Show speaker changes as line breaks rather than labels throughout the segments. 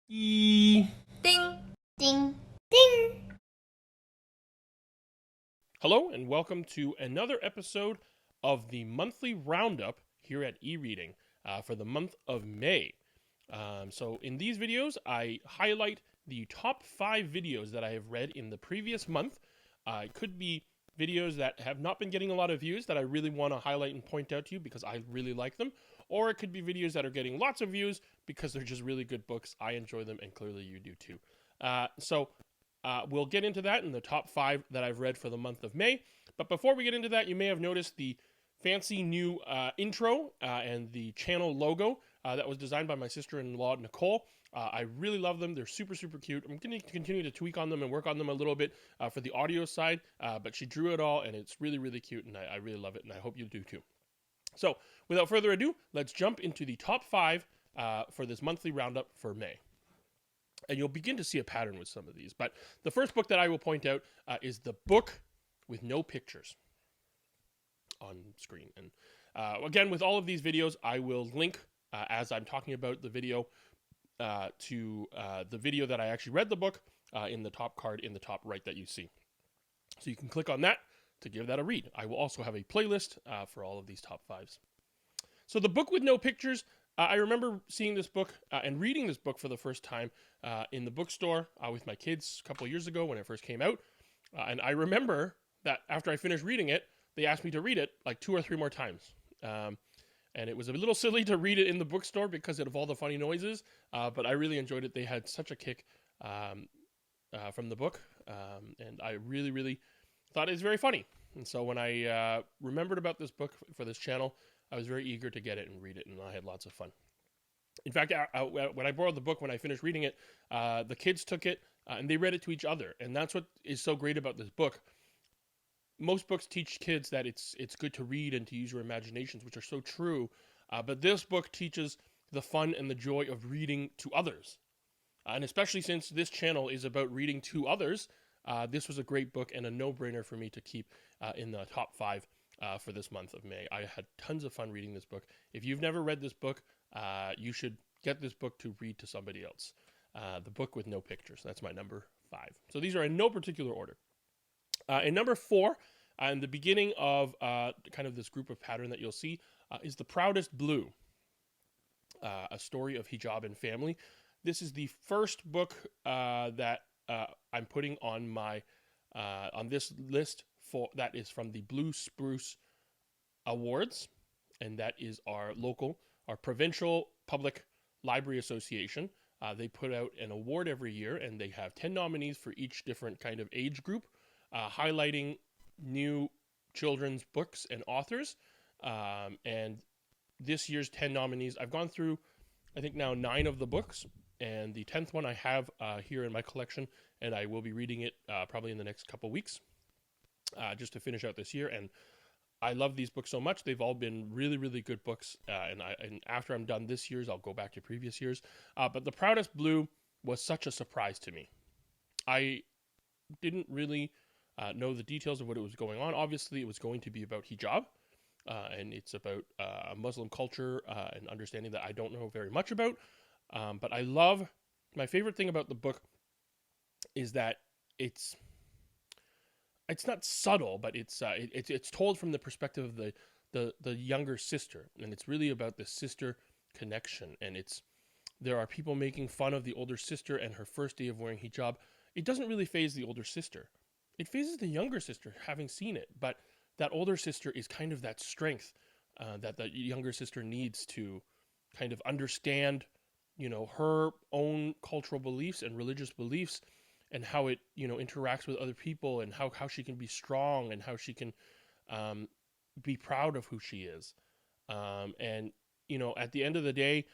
Ding.
Ding, ding.
Hello, and welcome to another episode of the monthly roundup here at eReading for the month of May. So, in these videos, I highlight the top 5 videos that I have read in the previous month. It could be videos that have not been getting a lot of views that I really want to highlight and point out to you because I really like them, or it could be videos that are getting lots of views because they're just really good books. I enjoy them, and clearly you do too. We'll get into that in the top 5 that I've read for the month of May. But before we get into that, you may have noticed the fancy new intro and the channel logo that was designed by my sister-in-law, Nicole. I really love them. They're super, super cute. I'm going to continue to tweak on them and work on them a little bit for the audio side, but she drew it all, and it's really, really cute, and I really love it, and I hope you do too. So, without further ado, let's jump into the top 5 for this monthly roundup for May. And you'll begin to see a pattern with some of these. But the first book that I will point out is The Book with No Pictures on screen. And again, with all of these videos, I will link, as I'm talking about the video, to the video that I actually read the book in the top card in the top right that you see. So you can click on that to give that a read. I will also have a playlist for all of these top 5s. So The Book with No Pictures, I remember seeing this book and reading this book for the first time in the bookstore with my kids a couple of years ago when it first came out. And I remember that after I finished reading it, they asked me to read it like 2 or 3 more times. And it was a little silly to read it in the bookstore because of all the funny noises, but I really enjoyed it. They had such a kick from the book, and I really, really thought it was very funny. And so when I remembered about this book for this channel, I was very eager to get it and read it, and I had lots of fun. In fact, when I borrowed the book, when I finished reading it, the kids took it and they read it to each other. And that's what is so great about this book. Most books teach kids that it's good to read and to use your imaginations, which are so true. But this book teaches the fun and the joy of reading to others. And especially since this channel is about reading to others, this was a great book and a no-brainer for me to keep in the top 5 for this month of May. I had tons of fun reading this book. If you've never read this book, you should get this book to read to somebody else. The Book with No Pictures. That's my number 5. So these are in no particular order. In number 4, in the beginning of kind of this group of pattern that you'll see, is The Proudest Blue, a story of hijab and family. This is the first book that I'm putting on my on this list that is from the Blue Spruce Awards, and that is our provincial public library association. They put out an award every year, and they have 10 nominees for each different kind of age group, highlighting new children's books and authors. And this year's 10 nominees, I've gone through, I think now 9 of the books, and the 10th one I have here in my collection, and I will be reading it probably in the next couple weeks, just to finish out this year. And I love these books so much. They've all been really, really good books. And after I'm done this year's, I'll go back to previous years. But The Proudest Blue was such a surprise to me. I didn't really know the details of what it was going on. Obviously, it was going to be about hijab. And it's about Muslim culture and understanding that I don't know very much about. But my favorite thing about the book is that it's not subtle, but it's told from the perspective of the younger sister, and it's really about the sister connection. And there are people making fun of the older sister and her first day of wearing hijab. It doesn't really faze the older sister. It fazes the younger sister, having seen it. But that older sister is kind of that strength that the younger sister needs to kind of understand, her own cultural beliefs and religious beliefs, and how it, interacts with other people, and how she can be strong, and how she can be proud of who she is. And, at the end of the day,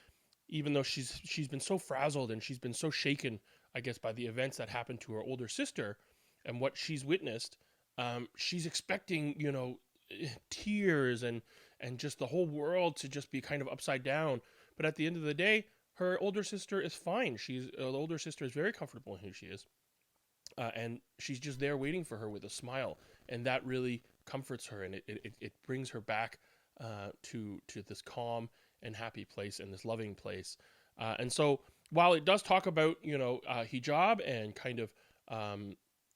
even though she's been so frazzled and she's been so shaken, I guess, by the events that happened to her older sister and what she's witnessed, she's expecting, tears and just the whole world to just be kind of upside down. But at the end of the day, her older sister is fine. The older sister is very comfortable in who she is. And she's just there waiting for her with a smile. And that really comforts her, and it brings her back to this calm and happy place and this loving place. And so while it does talk about, hijab and kind of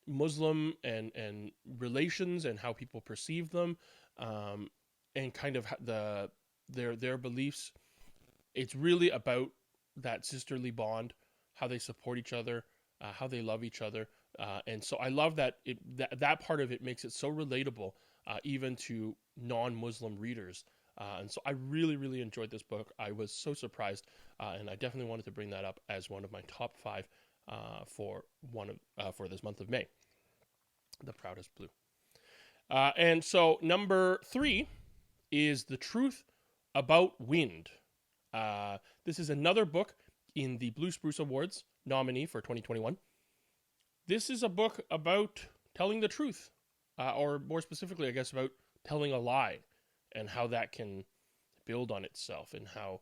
Muslim and relations and how people perceive them, and kind of their beliefs, it's really about that sisterly bond, how they support each other, how they love each other, and so I love that that part of it makes it so relatable, even to non-Muslim readers. And so I really, really enjoyed this book. I was so surprised, and I definitely wanted to bring that up as one of my top 5 for this month of May. The Proudest Blue. And so number 3 is The Truth About Wind. This is another book in the Blue Spruce Awards nominee for 2021. This is a book about telling the truth, or more specifically, I guess, about telling a lie and how that can build on itself, and how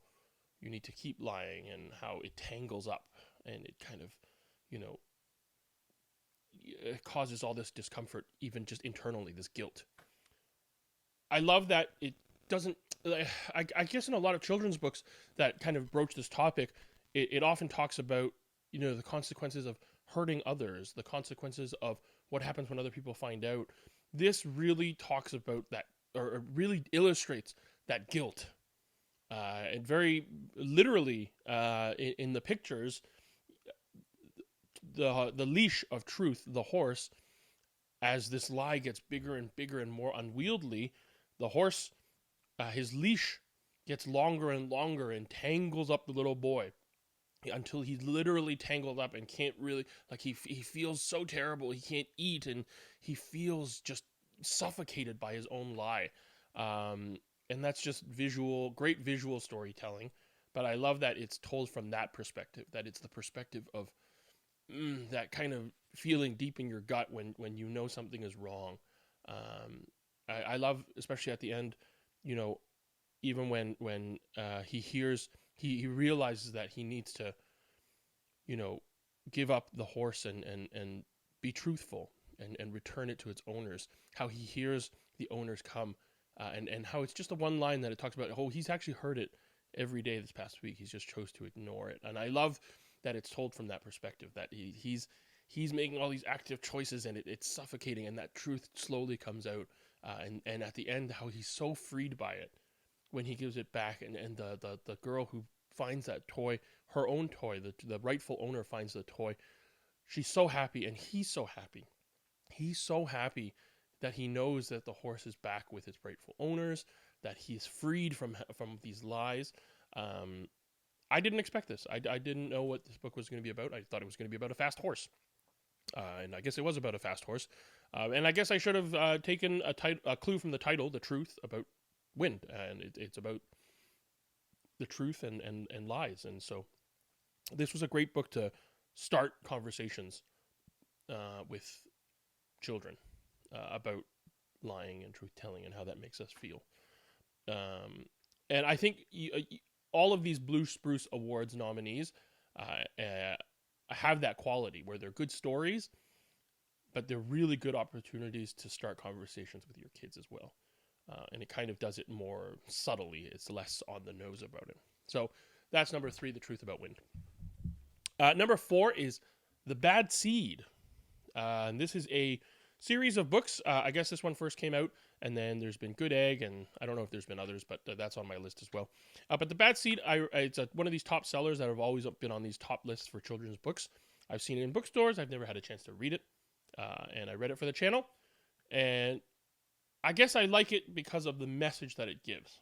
you need to keep lying, and how it tangles up, and it kind of, it causes all this discomfort, even just internally, this guilt. I love that it doesn't, I guess in a lot of children's books that kind of broach this topic, it often talks about, the consequences of hurting others, the consequences of what happens when other people find out. This really talks about that, or really illustrates that guilt. And very literally, in the pictures, the leash of truth, the horse, as this lie gets bigger and bigger and more unwieldy, the horse, his leash gets longer and longer and tangles up the little boy until he's literally tangled up and can't really, he feels so terrible, he can't eat, and he feels just suffocated by his own lie. And that's just great visual storytelling. But I love that it's told from that perspective, that it's the perspective of that kind of feeling deep in your gut when you know something is wrong. I love, especially at the end, even when he realizes that he needs to, give up the horse and be truthful and return it to its owners, how he hears the owners come, and how it's just the one line that it talks about, he's actually heard it every day this past week, he's just chose to ignore it. And I love that it's told from that perspective, that he's making all these active choices, and it's suffocating, and that truth slowly comes out, and at the end, how he's so freed by it when he gives it back, and the girl who finds that toy, her own toy, the rightful owner finds the toy, she's so happy, and he's so happy. He's so happy that he knows that the horse is back with its rightful owners, that he's freed from these lies. I didn't expect this. I didn't know what this book was going to be about. I thought it was going to be about a fast horse. And I guess it was about a fast horse. And I guess I should have taken a clue from the title, The Truth About Wind. And it's about the truth and lies. And so this was a great book to start conversations with children about lying and truth-telling and how that makes us feel. And I think all of these Blue Spruce Awards nominees have that quality where they're good stories, but they're really good opportunities to start conversations with your kids as well. And it kind of does it more subtly. It's less on the nose about it. So that's number 3, The Truth About Wind. Number 4 is The Bad Seed. And this is a series of books. I guess this one first came out, and then there's been Good Egg, and I don't know if there's been others, but that's on my list as well. But The Bad Seed, it's one of these top sellers that have always been on these top lists for children's books. I've seen it in bookstores. I've never had a chance to read it, and I read it for the channel. And I guess I like it because of the message that it gives.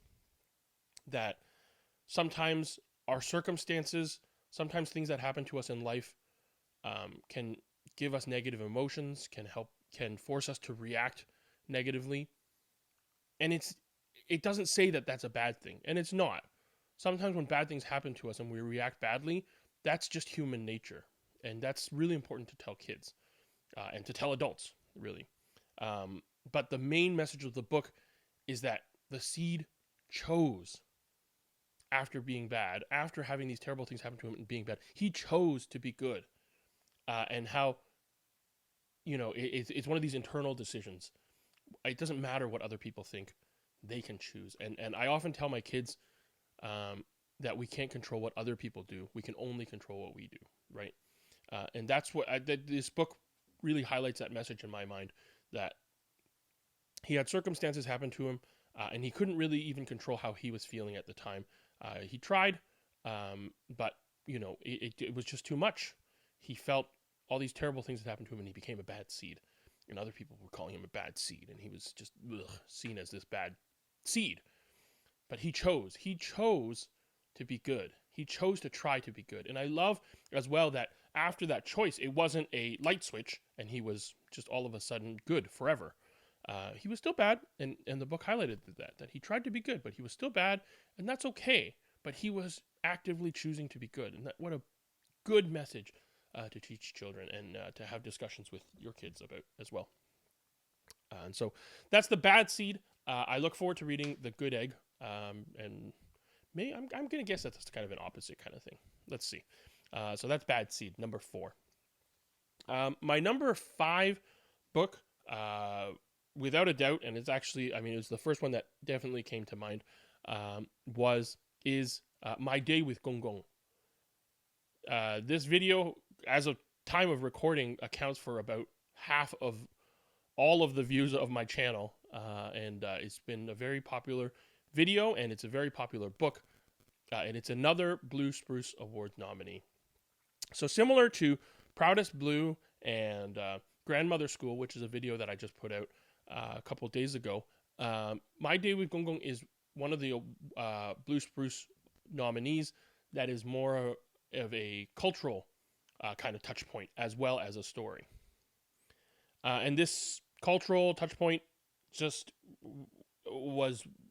That sometimes our circumstances, sometimes things that happen to us in life can give us negative emotions, can force us to react negatively. And it doesn't say that that's a bad thing, and it's not. Sometimes when bad things happen to us and we react badly, that's just human nature, and that's really important to tell kids and to tell adults, really. But the main message of the book is that the seed chose, after being bad, after having these terrible things happen to him and being bad, he chose to be good, and how it's one of these internal decisions. It doesn't matter what other people think; they can choose. And I often tell my kids, that we can't control what other people do. We can only control what we do, right? And that's what this book really highlights, that message in my mind, that he had circumstances happen to him, and he couldn't really even control how he was feeling at the time. He tried, but it was just too much. He felt all these terrible things that happened to him, and he became a bad seed. And other people were calling him a bad seed, and he was just seen as this bad seed. But he chose to be good. He chose to try to be good. And I love as well that after that choice, it wasn't a light switch and he was just all of a sudden good forever. He was still bad, and the book highlighted that he tried to be good, but he was still bad, and that's okay. But he was actively choosing to be good, and what a good message to teach children and to have discussions with your kids about as well. And so that's The Bad Seed. I look forward to reading The Good Egg, and I'm going to guess that's kind of an opposite kind of thing. Let's see. So that's Bad Seed, number 4. My number 5 book, without a doubt, and it's actually, it was the first one that definitely came to mind, is My Day with Gong Gong. This video, as of time of recording, accounts for about half of all of the views of my channel, and it's been a very popular video, and it's a very popular book, and it's another Blue Spruce Awards nominee. So similar to Proudest Blue and Grandmother School, which is a video that I just put out a couple of days ago, My Day with Gong Gong is one of the Blue Spruce nominees that is more of a cultural kind of touch point as well as a story. And this cultural touch point just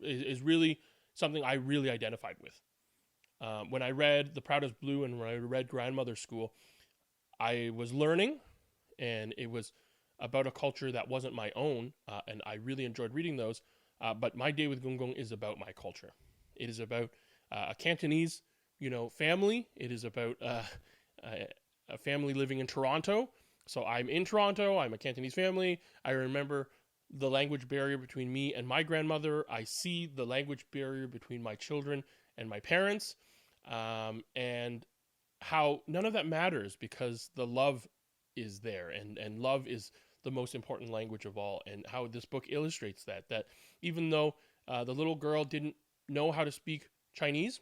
is really something I really identified with. When I read The Proudest Blue and when I read Grandmother School, I was learning, and it was about a culture that wasn't my own, and I really enjoyed reading those. But My Day with Gong Gong is about my culture. It is about a Cantonese, family. It is about a family living in Toronto. So I'm in Toronto. I'm a Cantonese family. I remember the language barrier between me and my grandmother. I see the language barrier between my children and my parents, and how none of that matters because the love is there, and love is the most important language of all, and how this book illustrates that even though the little girl didn't know how to speak Cantonese,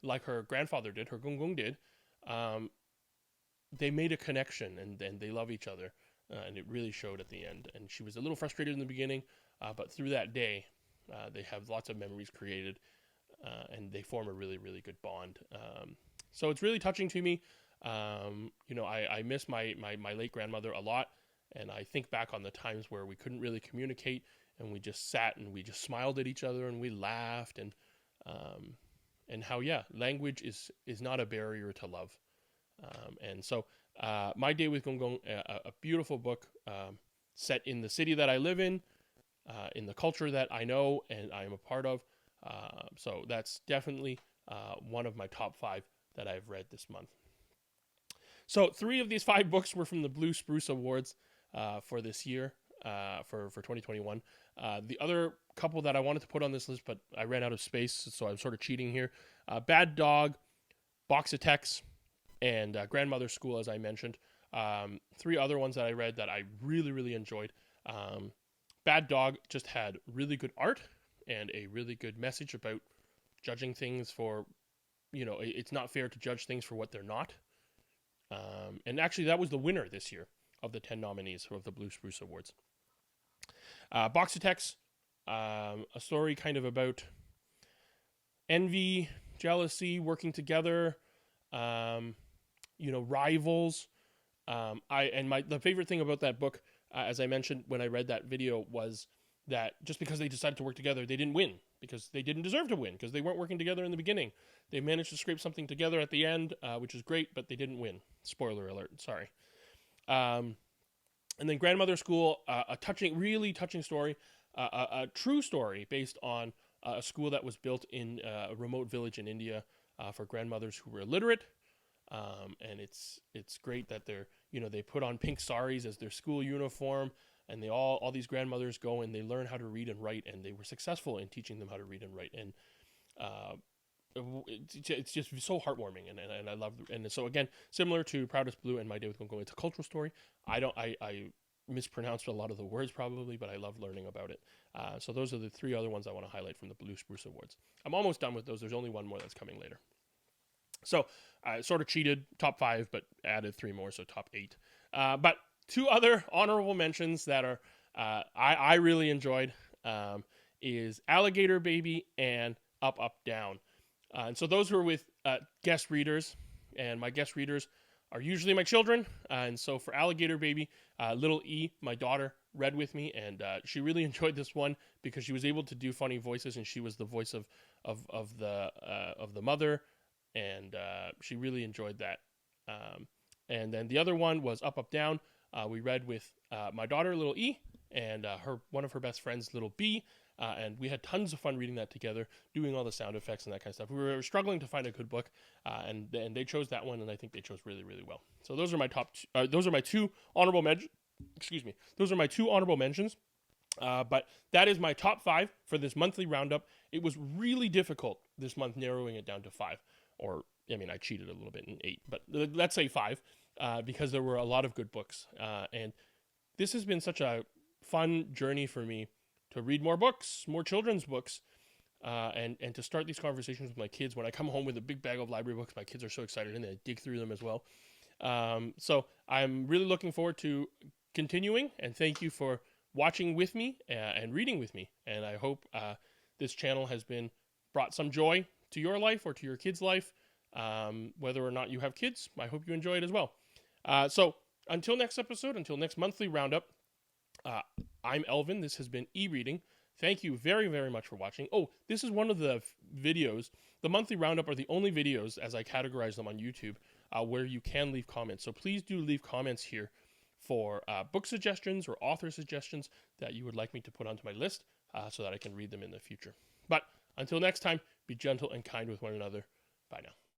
like her grandfather did, her Gong Gong did, they made a connection, and they love each other, and it really showed at the end. And she was a little frustrated in the beginning, but through that day, they have lots of memories created, and they form a really, really good bond. So it's really touching to me. I miss my late grandmother a lot, and I think back on the times where we couldn't really communicate, and we just sat and we just smiled at each other and we laughed, and how language is not a barrier to love. And so My Day with Gong Gong, a beautiful book, set in the city that I live in the culture that I know and I am a part of. So that's definitely one of my top 5 that I've read this month. So 3 of these 5 books were from the Blue Spruce Awards for this year, for 2021. The other couple that I wanted to put on this list, but I ran out of space, so I'm sort of cheating here. Bad Dog, Box of Texts, and Grandmother School, as I mentioned. 3 other ones that I read that I really, really enjoyed. Bad Dog just had really good art and a really good message about judging things for, it's not fair to judge things for what they're not. And actually, that was the winner this year of the 10 nominees of the Blue Spruce Awards. Box of Texts, a story kind of about envy, jealousy, working together, rivals. The favorite thing about that book, as I mentioned when I read that video, was that just because they decided to work together, they didn't win, because they didn't deserve to win, because they weren't working together in the beginning. They managed to scrape something together at the end, which is great, but they didn't win. Spoiler alert, sorry. And then Grandmother School, a really touching story, a true story based on a school that was built in a remote village in India for grandmothers who were illiterate. And it's great that they put on pink saris as their school uniform, and all these grandmothers go and they learn how to read and write, and they were successful in teaching them how to read and write. And it's just so heartwarming, and I love. And so again, similar to Proudest Blue and My Day with Gongo, it's a cultural story. I mispronounced a lot of the words probably, but I love learning about it. So those are the 3 other ones I want to highlight from the Blue Spruce Awards. I'm almost done with those. There's only one more that's coming later. So I sort of cheated, top 5, but added 3 more, so top 8. But 2 other honorable mentions that are I really enjoyed is Alligator Baby and Up, Up, Down. And so those were with guest readers, and my guest readers are usually my children. And so for Alligator Baby, little E, my daughter, read with me, and she really enjoyed this one because she was able to do funny voices, and she was the voice of the mother, and she really enjoyed that. And then the other one was Up, Up, Down. We read with my daughter, little E, and one of her best friends, little B. And we had tons of fun reading that together, doing all the sound effects and that kind of stuff. We were struggling to find a good book, and they chose that one, and I think they chose really, really well. So those are my those are my 2 honorable mentions. Excuse me. Those are my 2 honorable mentions. But that is my top 5 for this monthly roundup. It was really difficult this month narrowing it down to 5, or I mean, I cheated a little bit in 8, but let's say 5, because there were a lot of good books, and this has been such a fun journey for me to read more books, more children's books, and to start these conversations with my kids. When I come home with a big bag of library books, my kids are so excited, and they dig through them as well. So I'm really looking forward to continuing, and thank you for watching with me and reading with me. And I hope this channel has brought some joy to your life or to your kids' life, whether or not you have kids. I hope you enjoy it as well. So until next episode, until next monthly roundup, I'm Elvin. This has been e-reading. Thank you very, very much for watching. Oh, this is one of the videos. The monthly roundup are the only videos, as I categorize them on YouTube, where you can leave comments. So please do leave comments here for book suggestions or author suggestions that you would like me to put onto my list, so that I can read them in the future. But until next time, be gentle and kind with one another. Bye now.